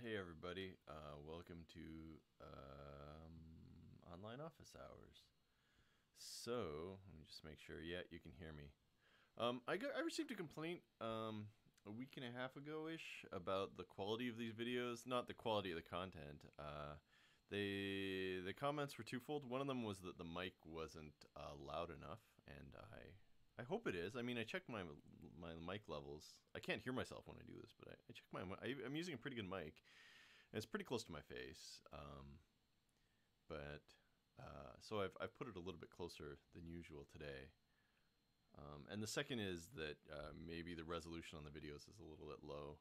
Hey everybody, welcome to online office hours. So, let me just make sure, yeah, you can hear me. I received a complaint a week and a half ago-ish about the quality of these videos, not the quality of the content. The comments were twofold. One of them was that the mic wasn't loud enough, and I hope it is. I mean, I checked my mic levels. I can't hear myself when I do this, but I checked I'm using a pretty good mic. And it's pretty close to my face, so I've put it a little bit closer than usual today. And the second is that maybe the resolution on the videos is a little bit low.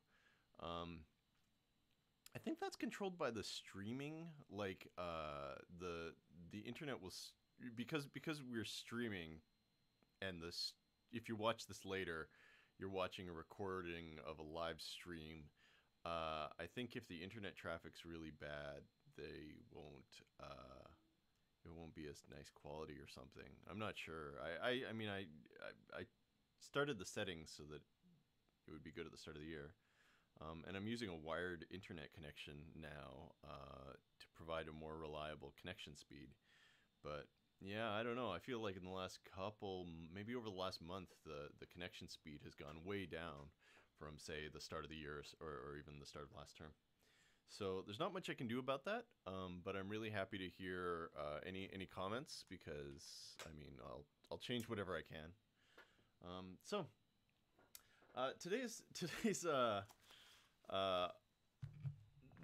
I think that's controlled by the streaming. Like the internet was because we're streaming, and if you watch this later, you're watching a recording of a live stream. I think if the internet traffic's really bad, they won't. It won't be as nice quality or something. I'm not sure. I mean, I started the settings so that it would be good at the start of the year, and I'm using a wired internet connection now to provide a more reliable connection speed. But yeah, I don't know. I feel like in the last couple, maybe over the last month, the connection speed has gone way down from, say, the start of the year or even the start of last term. So there's not much I can do about that, but I'm really happy to hear any comments, because I mean I'll change whatever I can. Today's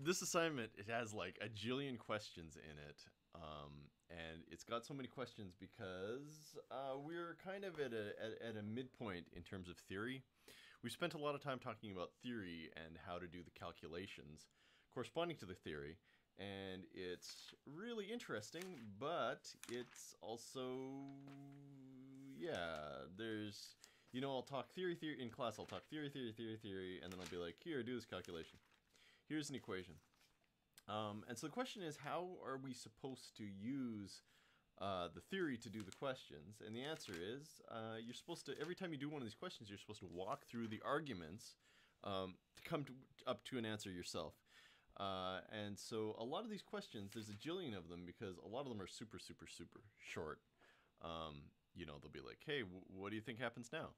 this assignment, it has like a jillion questions in it, and it's got so many questions because we're kind of at a midpoint in terms of theory. We spent a lot of time talking about theory and how to do the calculations corresponding to the theory, and it's really interesting, but it's also, yeah, there's, I'll talk theory in class. I'll talk theory, and then I'll be like, here, do this calculation. Here's an equation. And so the question is, how are we supposed to use the theory to do the questions? And the answer is, you're supposed to, every time you do one of these questions, you're supposed to walk through the arguments to come up to an answer yourself. And so a lot of these questions, there's a jillion of them, because a lot of them are super short. They'll be like, hey, what do you think happens now?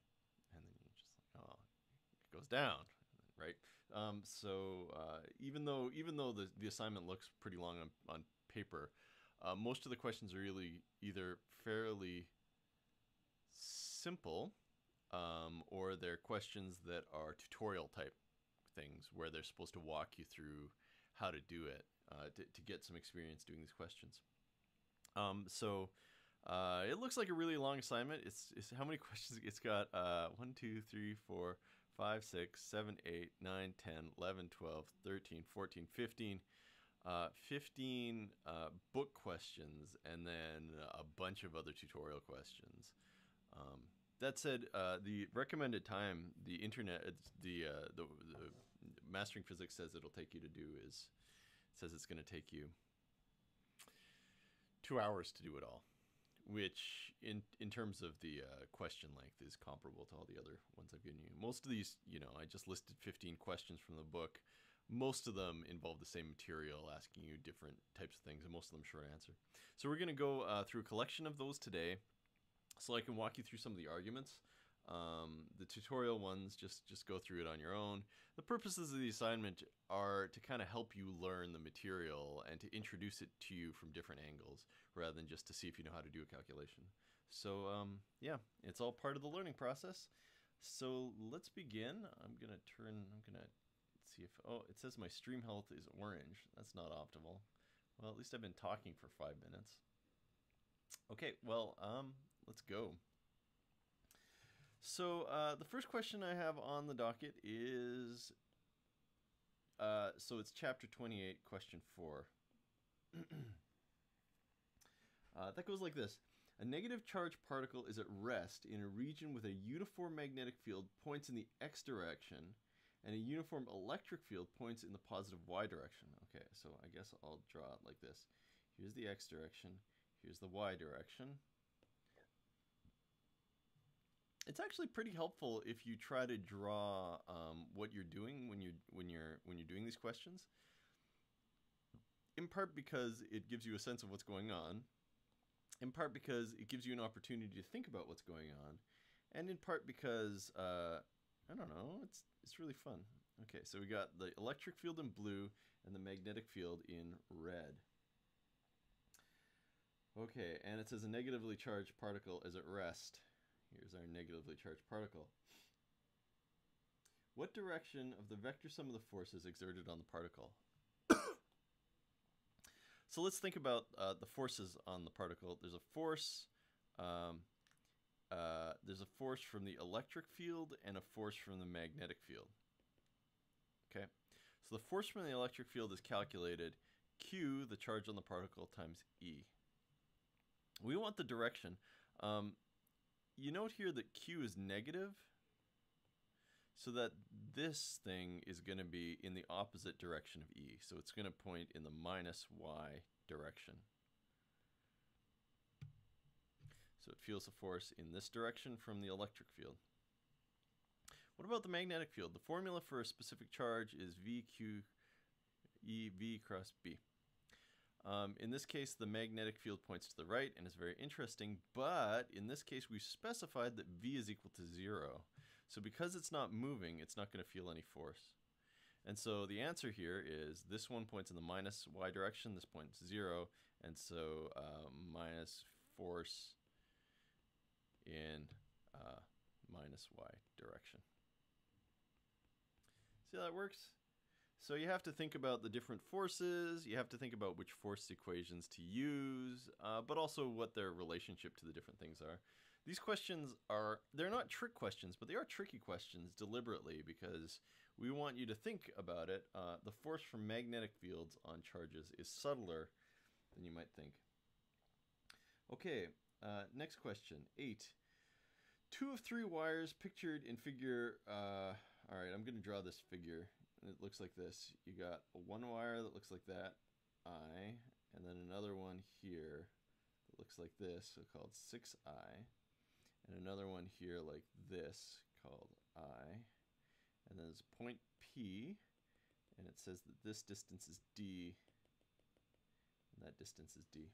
And then you're just like, oh, it goes down. Right. Even though the assignment looks pretty long on paper, most of the questions are really either fairly simple, or they're questions that are tutorial type things, where they're supposed to walk you through how to do it, to get some experience doing these questions. It looks like a really long assignment. It's how many questions? It's got 1, 2, 3, 4, 5, 6, 7, 8, 9, 10, 11, 12, 13, 14, 15. 15 book questions, and then a bunch of other tutorial questions. That said, the recommended time the Mastering Physics says it'll take you to do says it's going to take you 2 hours to do it all, which in terms of the question length is comparable to all the other ones I've given you. Most of these, I just listed 15 questions from the book. Most of them involve the same material, asking you different types of things, and most of them short answer. So we're going to go through a collection of those today, so I can walk you through some of the arguments. The tutorial ones, just go through it on your own. The purposes of the assignment are to kind of help you learn the material and to introduce it to you from different angles, rather than just to see if you know how to do a calculation. So yeah, it's all part of the learning process. So let's begin. I'm gonna see if, oh, it says my stream health is orange. That's not optimal. Well, at least I've been talking for 5 minutes. Okay, well, let's go. So the first question I have on the docket is, so it's chapter 28, question 4. That goes like this. A negative charge particle is at rest in a region with a uniform magnetic field, points in the x direction, and a uniform electric field points in the positive y direction. Okay, so I guess I'll draw it like this. Here's the x direction, here's the y direction. It's actually pretty helpful if you try to draw what you're doing when you're doing these questions. In part because it gives you a sense of what's going on, in part because it gives you an opportunity to think about what's going on, and in part because I don't know, it's really fun. Okay, so we got the electric field in blue and the magnetic field in red. Okay, and it says a negatively charged particle is at rest. Here's our negatively charged particle. What direction of the vector sum of the forces exerted on the particle? So let's think about the forces on the particle. There's a force from the electric field and a force from the magnetic field. Okay, so the force from the electric field is calculated Q, the charge on the particle, times E. We want the direction. You note here that Q is negative, so that this thing is going to be in the opposite direction of E. So it's going to point in the minus y direction. So it feels a force in this direction from the electric field. What about the magnetic field? The formula for a specific charge is VQ cross B. In this case, the magnetic field points to the right and is very interesting, but in this case, we've specified that V is equal to 0. So because it's not moving, it's not going to feel any force. And so the answer here is this one points in the minus y direction, this points 0, and so minus force in minus y direction. See how that works? So you have to think about the different forces, you have to think about which force equations to use, but also what their relationship to the different things are. These questions they're not trick questions, but they are tricky questions deliberately because we want you to think about it. The force from magnetic fields on charges is subtler than you might think. Okay, next question, 8. 2 of 3 wires pictured in figure, all right, I'm going to draw this figure. It looks like this. You got one wire that looks like that, I, and then another one here that looks like this, so called 6I, and another one here like this called I, and then there's a point P, and it says that this distance is D, and that distance is D.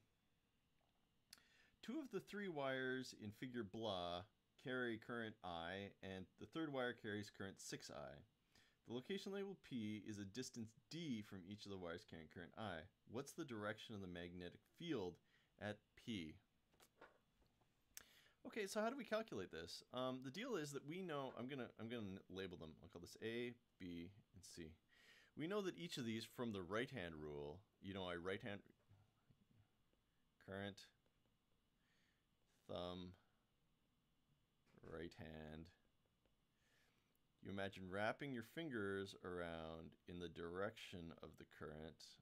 2 of the 3 wires in figure blah carry current I, and the third wire carries current 6I. The location labeled P is a distance D from each of the wires carrying current I. What's the direction of the magnetic field at P? Okay, so how do we calculate this? The deal is that we know, I'm gonna label them. I'll call this A, B, and C. We know that each of these from the right-hand rule, you know, current, thumb, right hand. You imagine wrapping your fingers around in the direction of the current.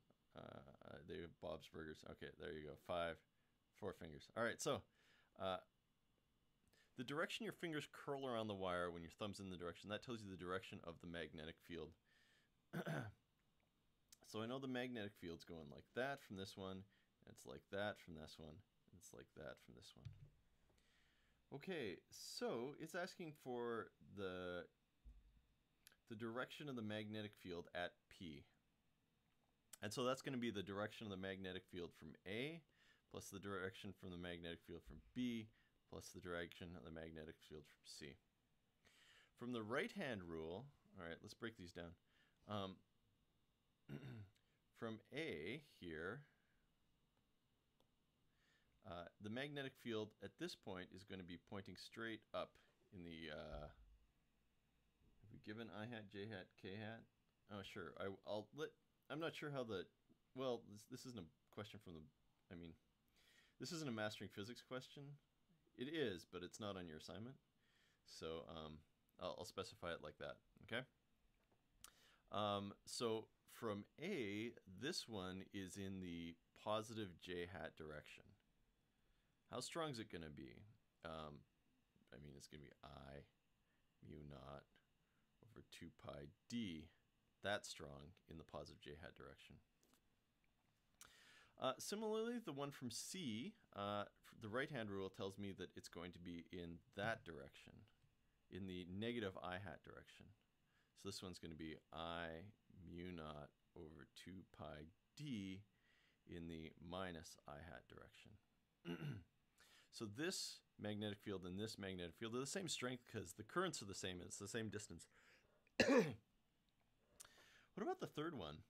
They have Bob's Burgers. Okay, there you go. 4 fingers. All right, so the direction your fingers curl around the wire when your thumb's in the direction, that tells you the direction of the magnetic field. So I know the magnetic field's going like that from this one, and it's like that from this one, and it's like that from this one. Okay, so it's asking for the direction of the magnetic field at P. And so that's going to be the direction of the magnetic field from A plus the direction from the magnetic field from B plus the direction of the magnetic field from C. From the right-hand rule, all right, let's break these down. From A here, the magnetic field at this point is going to be pointing straight up in the have we given I hat, J hat, K hat? Oh, sure. I'm not sure how well, this isn't a question from this isn't a mastering physics question. It is, but it's not on your assignment. So I'll specify it like that, okay? So from A, this one is in the positive J hat direction. How strong is it going to be? It's going to be I mu naught over over 2 pi d, that strong in the positive j hat direction. Similarly, the one from C, the right-hand rule tells me that it's going to be in that direction, in the negative I hat direction. So this one's going to be I mu naught over 2 pi d in the minus I hat direction. So this magnetic field and this magnetic field are the same strength because the currents are the same. It's the same distance. What about the third one?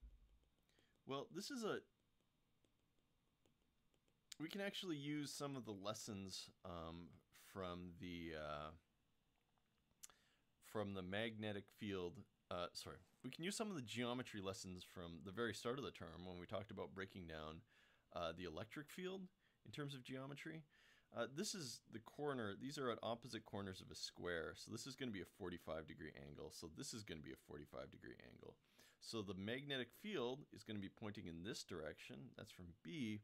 Well, this is a... We can actually use some of the lessons from the magnetic field. We can use some of the geometry lessons from the very start of the term when we talked about breaking down the electric field in terms of geometry. This is the corner. These are at opposite corners of a square. So this is going to be a 45-degree angle. So this is going to be a 45-degree angle. So the magnetic field is going to be pointing in this direction. That's from B.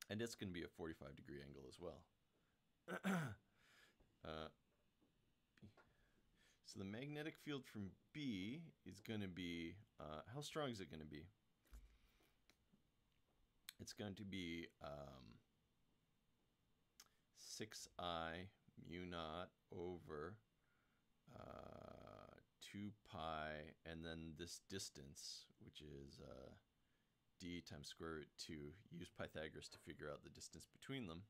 And it's going to be a 45-degree angle as well. So the magnetic field from B is going to be, how strong is it going to be? It's going to be 6I mu naught over 2 pi, and then this distance, which is d times square root 2. Use Pythagoras to figure out the distance between them.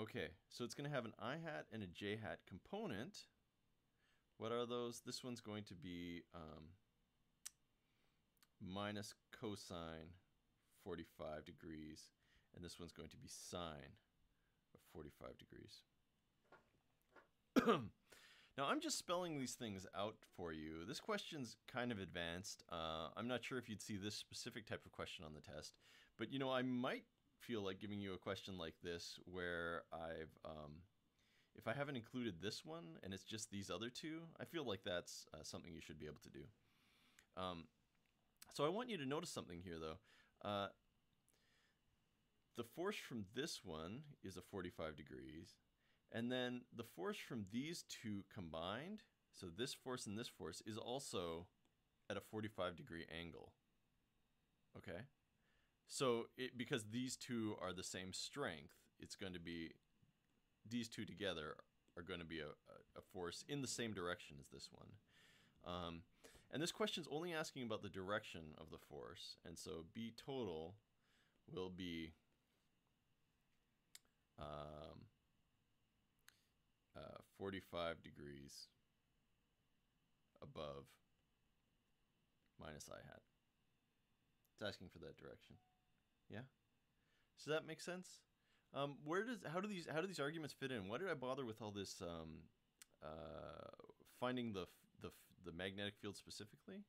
Okay, so it's going to have an I hat and a j hat component. What are those? This one's going to be minus cosine 45 degrees, and this one's going to be sine of 45 degrees. Now, I'm just spelling these things out for you. This question's kind of advanced. I'm not sure if you'd see this specific type of question on the test, but you know, I might feel like giving you a question like this where if I haven't included this one and it's just these other two, I feel like that's something you should be able to do. So I want you to notice something here, though. The force from this one is a 45 degrees. And then the force from these two combined, so this force and this force, is also at a 45-degree angle. Okay? So because these two are the same strength, it's going to be, these two together are going to be a force in the same direction as this one. And this question's only asking about the direction of the force. And so B total will be 45 degrees above minus I hat. It's asking for that direction. Yeah? Does that make sense? How do these arguments fit in? Why did I bother with all this finding the magnetic field specifically?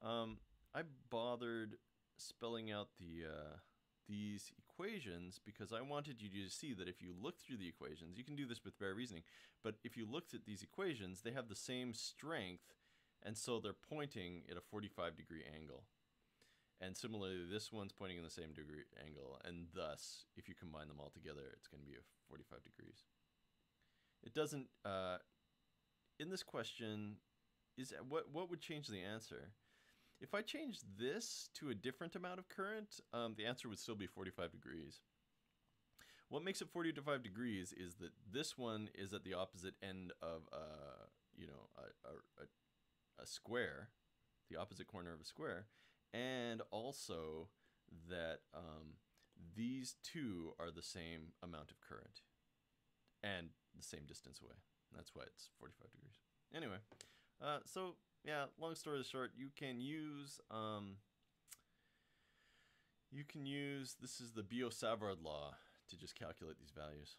I bothered spelling out these equations because I wanted you to see that if you look through the equations, you can do this with bare reasoning, but if you looked at these equations, they have the same strength, and so they're pointing at a 45-degree angle. And similarly, this one's pointing in the same degree angle, and thus, if you combine them all together, it's going to be a 45 degrees. It doesn't, in this question, what would change the answer? If I change this to a different amount of current, the answer would still be 45 degrees. What makes it 45 degrees is that this one is at the opposite end of a square, the opposite corner of a square, and also that these two are the same amount of current and the same distance away. That's why it's 45 degrees. Anyway, so yeah, long story short, you can use this is the Biot-Savart law to just calculate these values.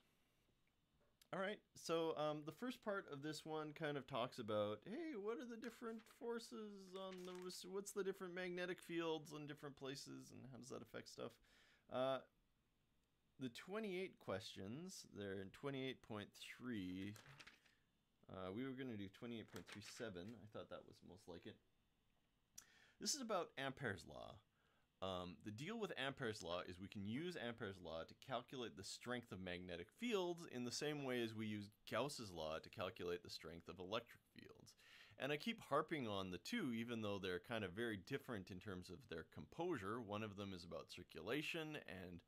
All right, so the first part of this one kind of talks about, hey, what are the different forces on what's the different magnetic fields in different places, and how does that affect stuff? The 28 questions, they're in 28.3. We were going to do 28.37. I thought that was most like it. This is about Ampere's law. The deal with Ampere's law is we can use Ampere's law to calculate the strength of magnetic fields in the same way as we use Gauss's law to calculate the strength of electric fields. And I keep harping on the two, even though they're kind of very different in terms of their composure. One of them is about circulation and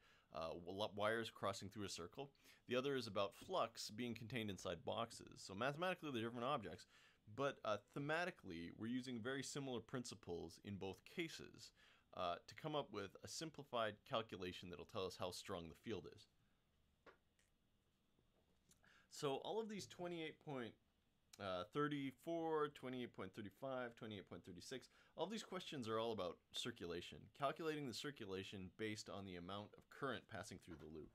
wires crossing through a circle. The other is about flux being contained inside boxes. So mathematically, they're different objects, but thematically, we're using very similar principles in both cases to come up with a simplified calculation that'll tell us how strong the field is. So all of these 28.34, 28.35, 28.36, all these questions are all about circulation, calculating the circulation based on the amount of current passing through the loop.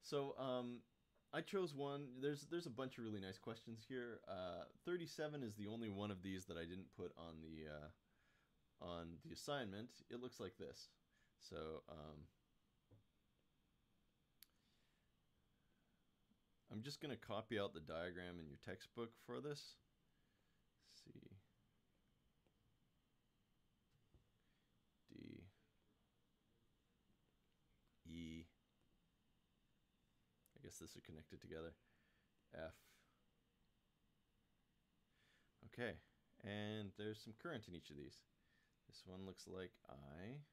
So I chose one. There's a bunch of really nice questions here. 37 is the only one of these that I didn't put on the assignment. It looks like this. So I'm just going to copy out the diagram in your textbook for this. Let's see. D, E, I guess this is connected together. F. Okay, and there's some current in each of these. This one looks like I.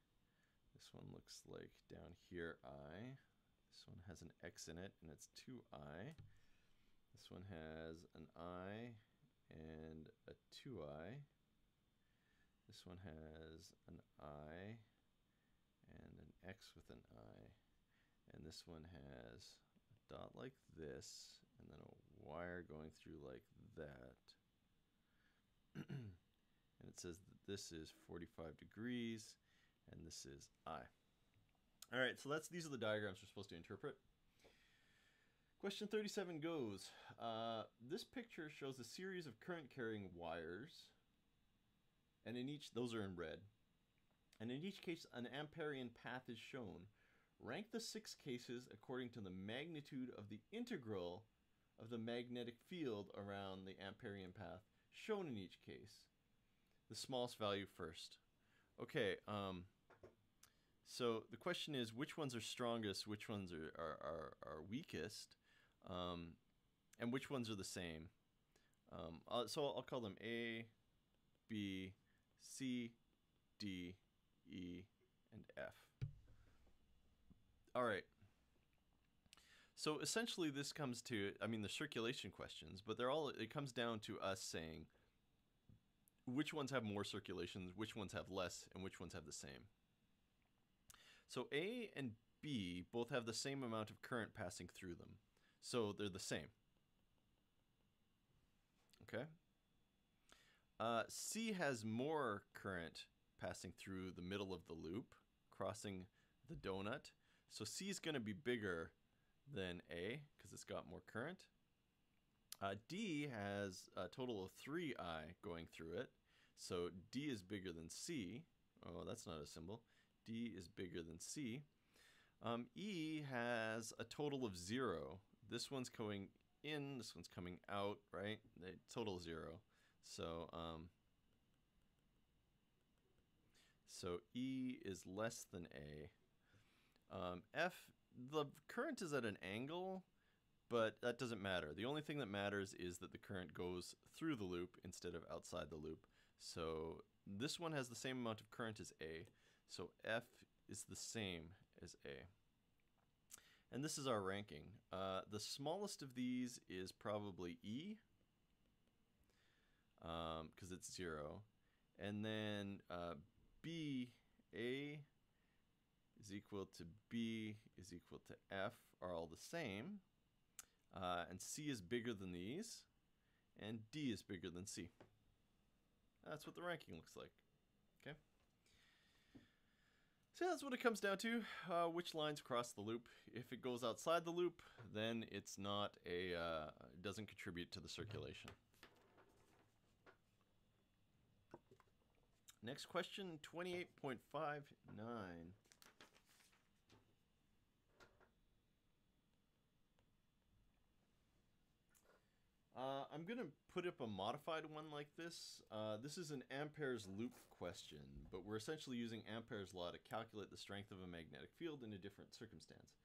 This one looks like down here I. This one has an X in it and it's 2I. This one has an I and a 2I. This one has an I and an X with an I. And this one has a dot like this and then a wire going through like that. And it says that this is 45 degrees and this is I. All right, so these are the diagrams we're supposed to interpret. Question 37 goes, this picture shows a series of current-carrying wires, and in each, those are in red, and in each case an Amperian path is shown. Rank the 6 cases according to the magnitude of the integral of the magnetic field around the Amperian path shown in each case. The smallest value first. Okay, so the question is, which ones are strongest, which ones are weakest, and which ones are the same? So I'll call them A, B, C, D, E, and F. All right. So essentially this comes to, the circulation questions, but it comes down to us saying which ones have more circulations, which ones have less, and which ones have the same. So A and B both have the same amount of current passing through them. So they're the same. Okay. C has more current passing through the middle of the loop, crossing the donut. So C is going to be bigger than A because it's got more current. D has a total of 3I going through it. So D is bigger than C. Oh, that's not a symbol. D is bigger than C. E has a total of 0. This one's going in, this one's coming out, right? They total 0. So, so E is less than A. F, the current is at an angle, but that doesn't matter. The only thing that matters is that the current goes through the loop instead of outside the loop. So this one has the same amount of current as A. So F is the same as A. And this is our ranking. The smallest of these is probably E, because it's 0. And then B, A is equal to B is equal to F are all the same. And C is bigger than these. And D is bigger than C. That's what the ranking looks like. Okay. So that's what it comes down to, which lines cross the loop. If it goes outside the loop, then it's not it doesn't contribute to the circulation. Next question, 28.59. I'm going to put up a modified one like this. This is an Ampere's loop question, but we're essentially using Ampere's law to calculate the strength of a magnetic field in a different circumstance.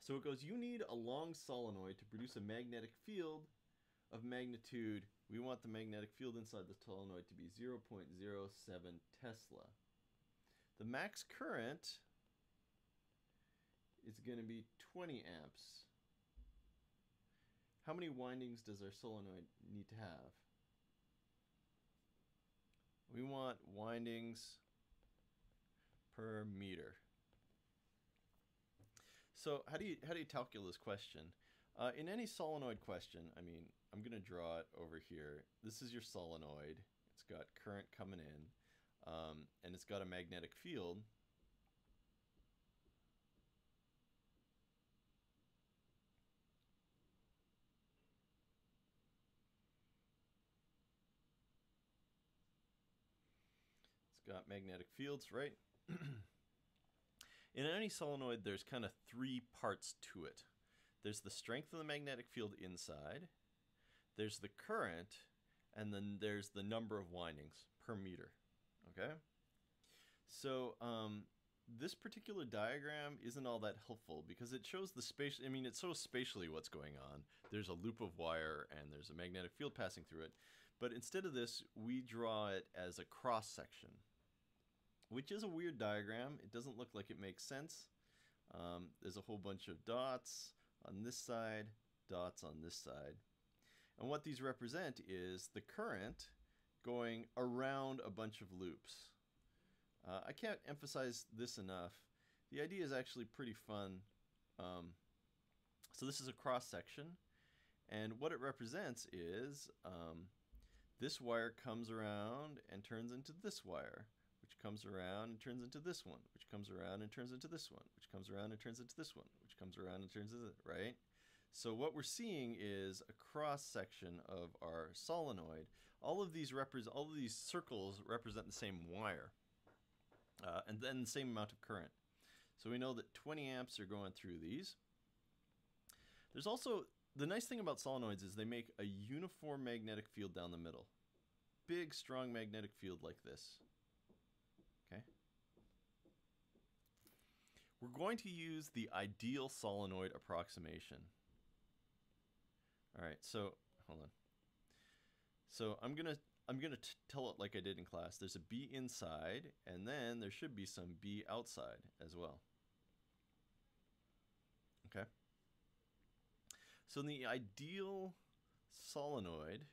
So it goes, you need a long solenoid to produce a magnetic field of magnitude, we want the magnetic field inside the solenoid to be 0.07 Tesla. The max current is going to be 20 amps. How many windings does our solenoid need to have? We want windings per meter. So how do you tackle this question? In any solenoid question, I mean, I'm going to draw it over here. This is your solenoid. It's got current coming in, and it's got a magnetic field. It's got magnetic fields, right? In any solenoid, there's kind of three parts to it. There's the strength of the magnetic field inside, there's the current, and then there's the number of windings per meter, okay? So this particular diagram isn't all that helpful because it shows the space, I mean, it shows spatially what's going on. There's a loop of wire and there's a magnetic field passing through it. But instead of this, we draw it as a cross section, which is a weird diagram. It doesn't look like it makes sense. There's a whole bunch of dots on this side, dots on this side. And what these represent is the current going around a bunch of loops. I can't emphasize this enough. The idea is actually pretty fun. So this is a cross section, and what it represents is this wire comes around and turns into this wire, which comes around and turns into this one, which comes around and turns into this one, which comes around and turns into this one, which comes around and turns into, right? So what we're seeing is a cross section of our solenoid. All of these circles represent the same wire, and then the same amount of current. So we know that 20 amps are going through these. There's also, the nice thing about solenoids is they make a uniform magnetic field down the middle. Big, strong magnetic field like this. Okay? We're going to use the ideal solenoid approximation. All right, so hold on. So I'm gonna tell it like I did in class. There's a B inside, and then there should be some B outside as well. Okay. So in the ideal solenoid,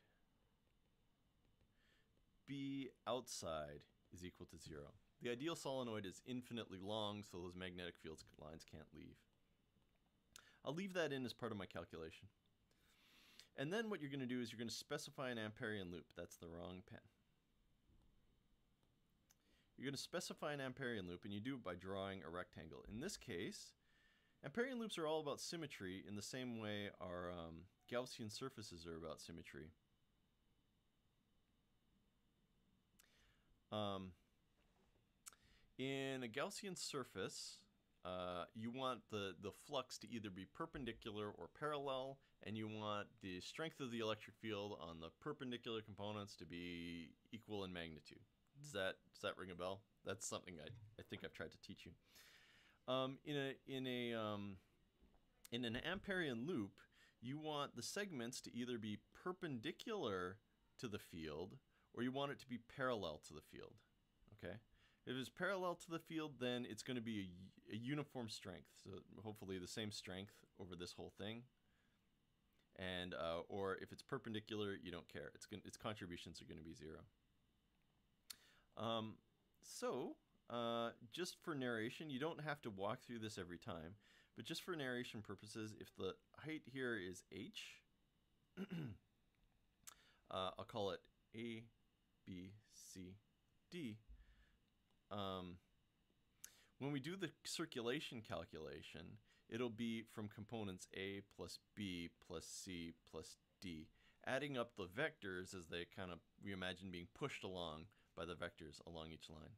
B outside is equal to 0. The ideal solenoid is infinitely long, so those magnetic field lines can't leave. I'll leave that in as part of my calculation. And then what you're going to do is you're going to specify an Amperian loop. That's the wrong pen. You're going to specify an Amperian loop, and you do it by drawing a rectangle. In this case, Amperian loops are all about symmetry in the same way our Gaussian surfaces are about symmetry. In a Gaussian surface, you want the flux to either be perpendicular or parallel, and you want the strength of the electric field on the perpendicular components to be equal in magnitude. Does that ring a bell? That's something I think I've tried to teach you. In an Amperian loop, you want the segments to either be perpendicular to the field or you want it to be parallel to the field. Okay? If it's parallel to the field, then it's going to be a uniform strength. So hopefully the same strength over this whole thing. And or if it's perpendicular, you don't care. Its contributions are going to be 0. Just for narration, you don't have to walk through this every time, but just for narration purposes, if the height here is h, I'll call it A, B, C, D. When we do the circulation calculation, it'll be from components A plus B plus C plus D, adding up the vectors as they kind of, we imagine, being pushed along by the vectors along each line.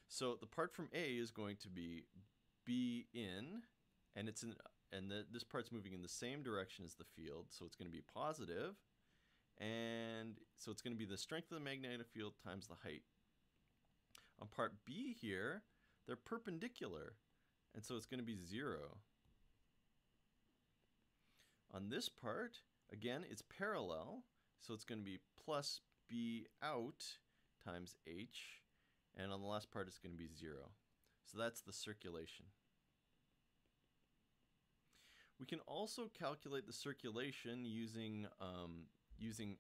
So the part from A is going to be B in, and this part's moving in the same direction as the field, so it's going to be positive, and so it's going to be the strength of the magnetic field times the height. On part B here, they're perpendicular, and so it's going to be 0. On this part, Again, it's parallel, so it's going to be plus B out times H, and on the last part it's going to be 0. So that's the circulation. We can also calculate the circulation using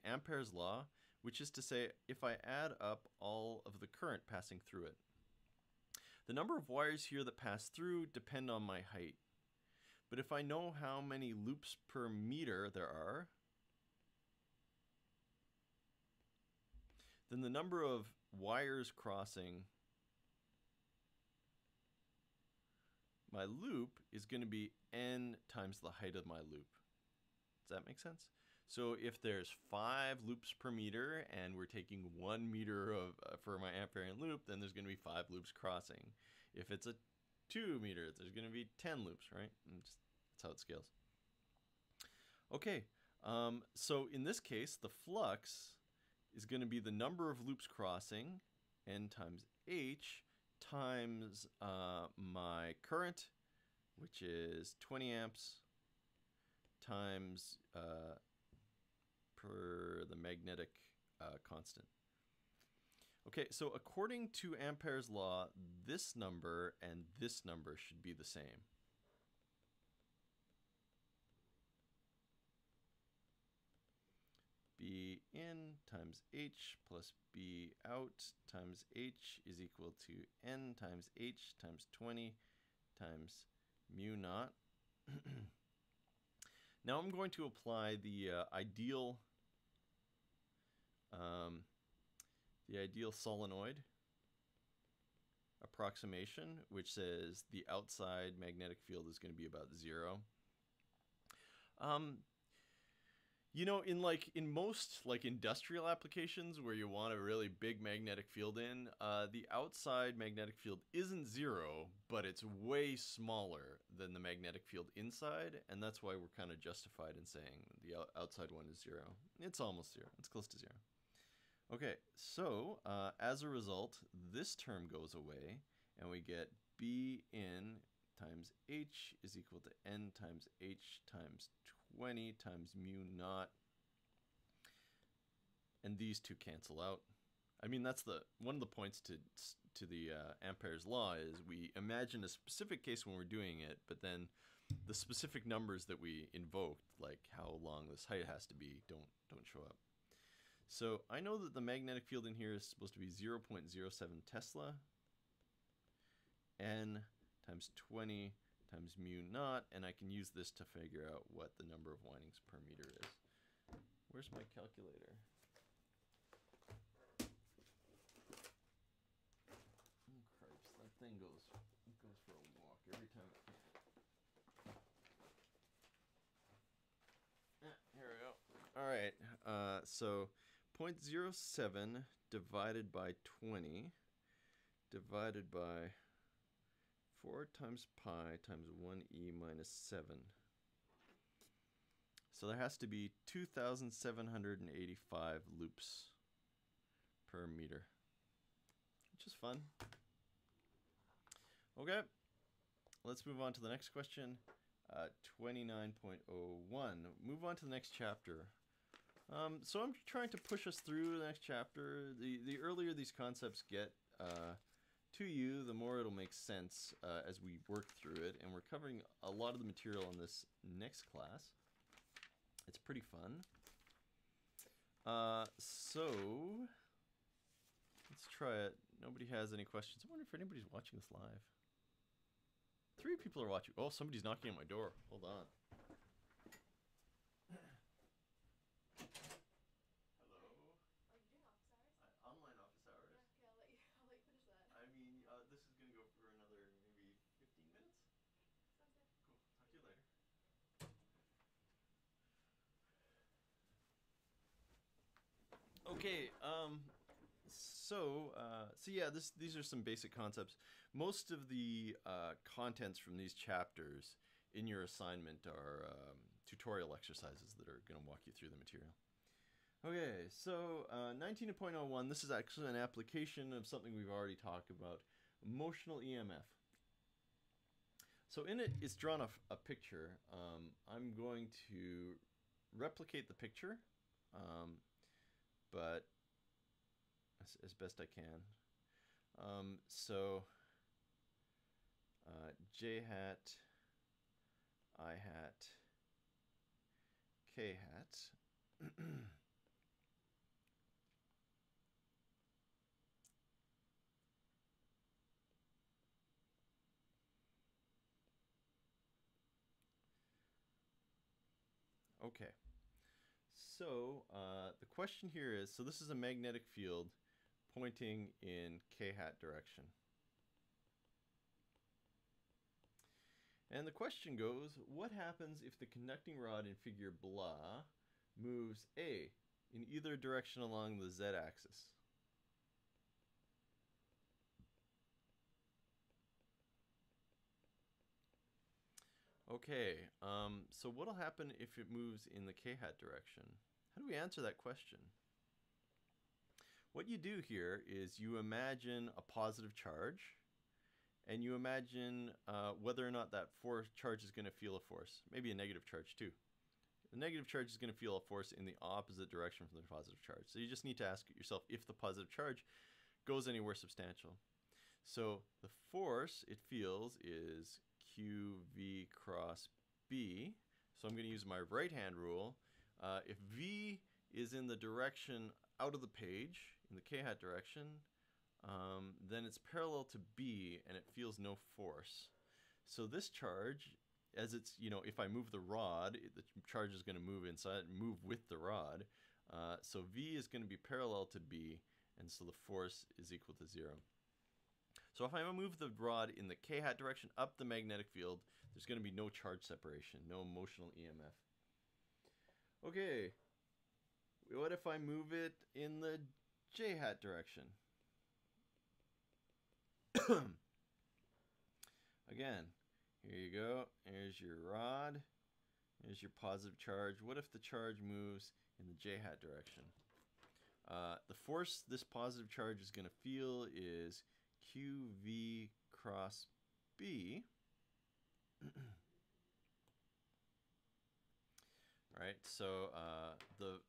Ampere's law, which is to say if I add up all of the current passing through it. The number of wires here that pass through depend on my height. But if I know how many loops per meter there are, then the number of wires crossing my loop is going to be n times the height of my loop. Does that make sense? So if there's 5 loops per meter and we're taking 1 meter of for my Amperian loop, then there's going to be 5 loops crossing. If it's a 2 meter, there's going to be 10 loops, right? And just, that's how it scales. Okay, so in this case, the flux is going to be the number of loops crossing, n times h, times my current, which is 20 amps, times per the magnetic constant. Okay, so according to Ampere's law, this number and this number should be the same. B in times H plus B out times H is equal to N times H times 20 times mu naught. Now I'm going to apply the ideal solenoid approximation, which says the outside magnetic field is going to be about 0. You know, in most industrial applications where you want a really big magnetic field in, the outside magnetic field isn't 0, but it's way smaller than the magnetic field inside, and that's why we're kind of justified in saying the outside one is 0. It's almost 0. It's close to 0. Okay, so as a result, this term goes away, and we get B in times H is equal to N times H times 20 times mu naught, and these two cancel out. I mean, that's one of the points to the Ampere's law is we imagine a specific case when we're doing it, but then the specific numbers that we invoked, like how long this height has to be, don't show up. So I know that the magnetic field in here is supposed to be 0.07 Tesla, N times 20 times mu naught, and I can use this to figure out what the number of windings per meter is. Where's my calculator? Oh, cripes, that thing goes for a walk every time it can. Here we go. All right, so 0.07 divided by 20 divided by 4 times pi times 1e minus 7. So there has to be 2,785 loops per meter, which is fun. Okay, let's move on to the next question. 29.01. Move on to the next chapter. So I'm trying to push us through the next chapter. The earlier these concepts get to you, the more it'll make sense as we work through it. And we're covering a lot of the material in this next class. It's pretty fun. So let's try it. Nobody has any questions. I wonder if anybody's watching this live. 3 people are watching. Oh, somebody's knocking on my door. Hold on. Online office hours? Yeah, okay, I'll let you finish that. I mean, this is going to go for another maybe 15 minutes? Sounds good. Cool. Talk to you later. Okay, so yeah, these are some basic concepts. Most of the contents from these chapters in your assignment are tutorial exercises that are going to walk you through the material. Okay, so 19.01, this is actually an application of something we've already talked about, motional EMF. So in it, it's drawn a picture. I'm going to replicate the picture, but as best I can. So j hat, I hat, k hat. Okay. So the question here is, so this is a magnetic field pointing in k hat direction. And the question goes, what happens if the conducting rod in figure blah moves A in either direction along the z-axis? Okay, so what'll happen if it moves in the k hat direction? How do we answer that question? What you do here is you imagine a positive charge, and you imagine whether or not that charge is going to feel a force, maybe a negative charge too. The negative charge is going to feel a force in the opposite direction from the positive charge. So you just need to ask yourself if the positive charge goes anywhere substantial. So the force it feels is QV cross B. So I'm going to use my right hand rule. If V is in the direction out of the page, in the k hat direction, then it's parallel to B and it feels no force. So this charge, as it's, if I move the rod, the charge is going to move inside, move with the rod. So V is going to be parallel to B, and so the force is equal to 0. So if I move the rod in the k hat direction up the magnetic field, there's going to be no charge separation, no motional EMF. Okay, what if I move it in the j hat direction? Again, here you go. Here's your rod. Here's your positive charge. What if the charge moves in the j hat direction? The force this positive charge is going to feel is QV cross B. Right, so the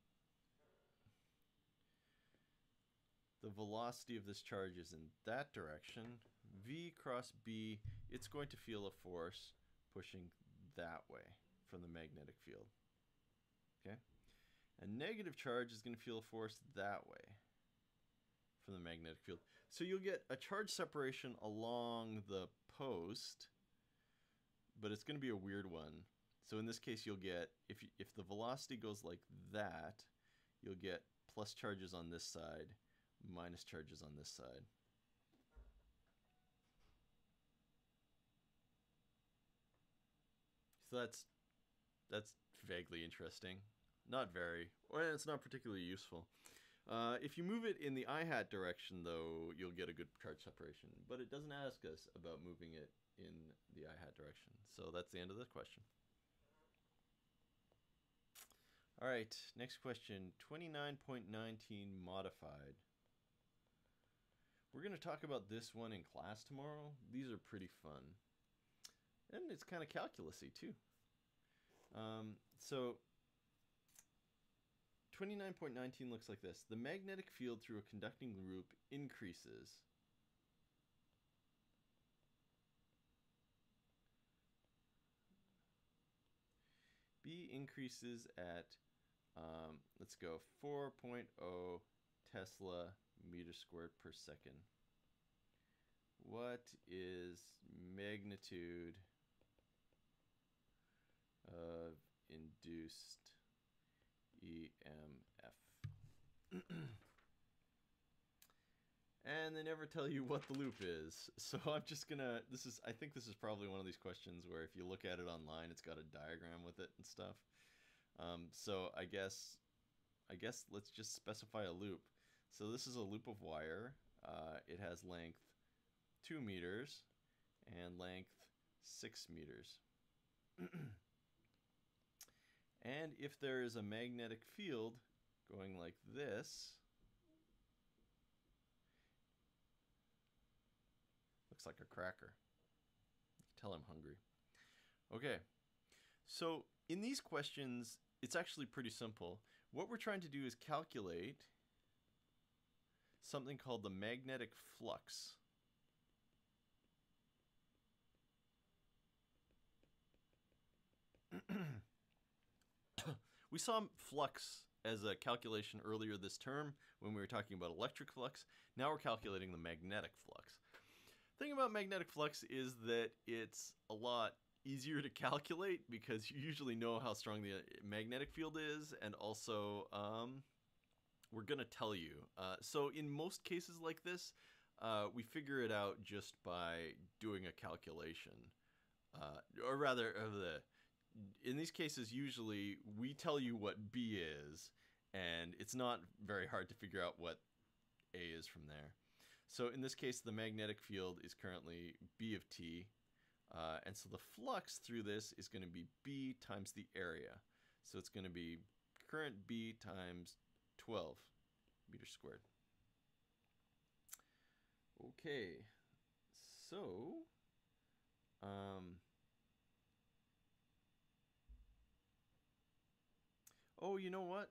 velocity of this charge is in that direction. V cross B, it's going to feel a force pushing that way from the magnetic field. Okay? A negative charge is going to feel a force that way from the magnetic field. So you'll get a charge separation along the post, but it's going to be a weird one. So in this case, you'll get, if the velocity goes like that, you'll get plus charges on this side, minus charges on this side. So that's vaguely interesting. Not very, or it's not particularly useful. If you move it in the I hat direction, though, you'll get a good charge separation. But it doesn't ask us about moving it in the I hat direction. So that's the end of the question. All right, next question, 29.19 modified. We're going to talk about this one in class tomorrow. These are pretty fun. And it's kind of calculus-y, too. So 29.19 looks like this. The magnetic field through a conducting loop increases. B increases at, let's go, 4.0 Tesla meter squared per second. What is magnitude of induced EMF? And they never tell you what the loop is. So I'm just gonna, I think this is probably one of these questions where if you look at it online, it's got a diagram with it and stuff. So I guess let's just specify a loop. So this is a loop of wire. It has length 2 meters and length 6 meters. And if there is a magnetic field going like this, looks like a cracker. Tell I'm hungry. Okay, so in these questions, it's actually pretty simple. What we're trying to do is calculate something called the magnetic flux. We saw flux as a calculation earlier this term when we were talking about electric flux. Now we're calculating the magnetic flux. The thing about magnetic flux is that it's a lot easier to calculate because you usually know how strong the magnetic field is, and also we're going to tell you. So in most cases like this, we figure it out just by doing a calculation. Or rather, in these cases, usually we tell you what B is, and it's not very hard to figure out what A is from there. So in this case, the magnetic field is currently B of T, and so the flux through this is going to be B times the area. So it's going to be current B times 12 meters squared. Okay, so oh, you know what?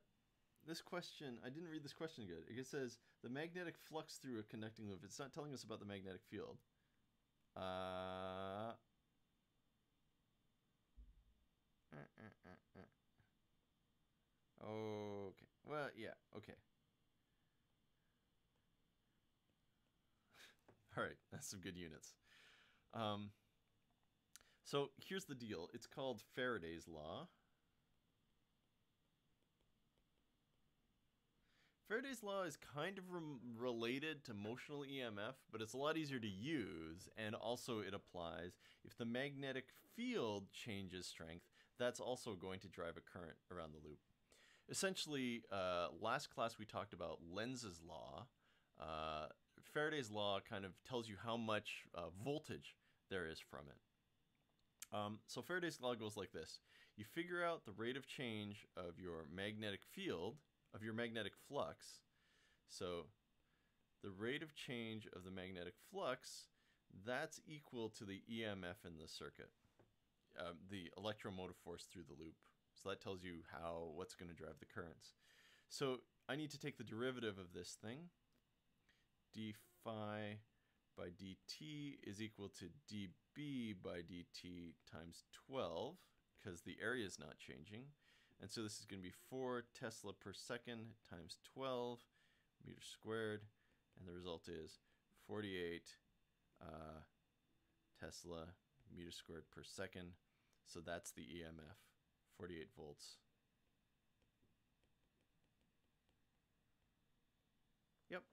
This question, I didn't read this question good. It says the magnetic flux through a conducting loop. It's not telling us about the magnetic field. Okay. Well, yeah. Okay. All right. That's some good units. So here's the deal. It's called Faraday's law. Faraday's law is kind of related to motional EMF, but it's a lot easier to use, and also it applies if the magnetic field changes strength, that's also going to drive a current around the loop. Essentially, last class we talked about Lenz's law. Faraday's law kind of tells you how much voltage there is from it. So Faraday's law goes like this. You figure out the rate of change of your magnetic field, of your magnetic flux. So the rate of change of the magnetic flux, that's equal to the EMF in the circuit, the electromotive force through the loop. So that tells you what's going to drive the currents. So I need to take the derivative of this thing. d phi by dt is equal to dB by dt times 12, because the area is not changing. And so this is going to be 4 Tesla per second times 12 meters squared. And the result is 48 Tesla meters squared per second. So that's the EMF, 48 volts. Yep,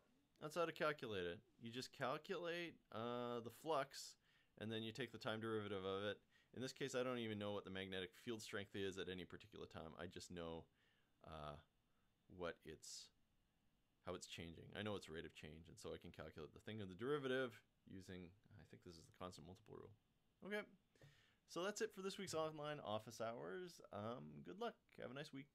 that's how to calculate it. You just calculate the flux, and then you take the time derivative of it. In this case, I don't even know what the magnetic field strength is at any particular time. I just know how it's changing. I know its rate of change, and so I can calculate the thing of the derivative using, I think this is the constant multiple rule. Okay, so that's it for this week's online office hours. Good luck. Have a nice week.